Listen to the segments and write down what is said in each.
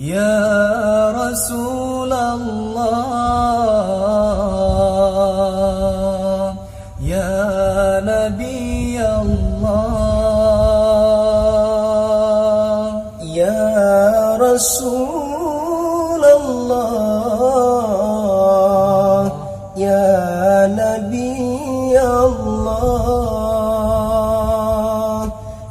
Ya Rasulullah, Ya Nabi Allah, Ya Rasulullah, Ya Nabi Allah,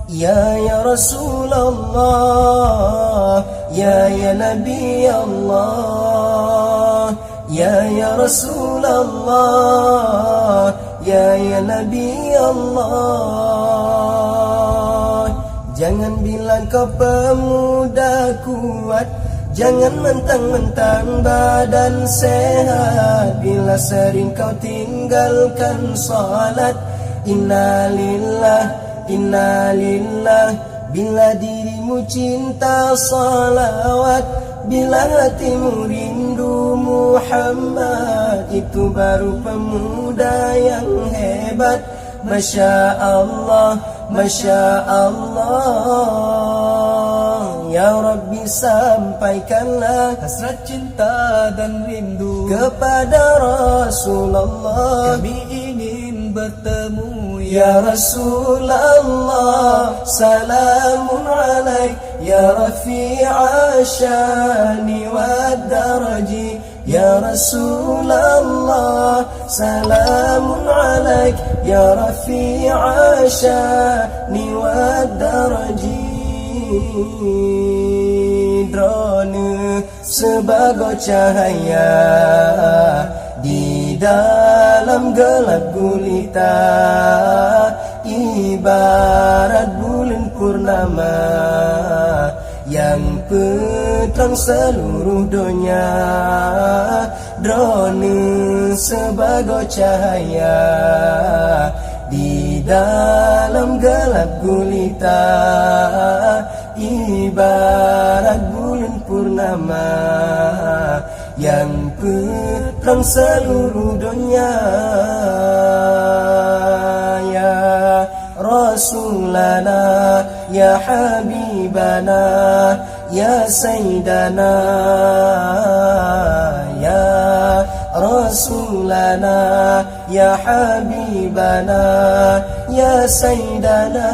Ya Rasulullah, Ya Nabi Allah, Ya Rasulullah, Ya Nabi Allah. Jangan bilang kau pemuda kuat, jangan mentang-mentang badan sehat. Bila sering kau tinggalkan salat, innalillah, innalillah. Bila dirimu cinta salawat, bila hatimu rindu Muhammad, itu baru pemuda yang hebat. Masya Allah, Masya Allah. Ya Rabbi, sampaikanlah hasrat cinta dan rindu kepada Rasulullah. Kami ingin bertemu ya Rasulullah. Salamun alaik ya Rafi'a syani wa daraji, ya Rasulullah. Salamun alaik ya Rafi'a syani wa daraji. Drone sebagai cahaya di dalam gelap gulita, ibarat bulan purnama yang petang seluruh dunia. Drone sebagai cahaya di dalam gelap gulita, ibarat bulan purnama yang petang seluruh dunia. Ya Rasulana, Ya Habibana, Ya Sayyidana, Ya Rasulana, Ya Habibana, Ya Sayyidana.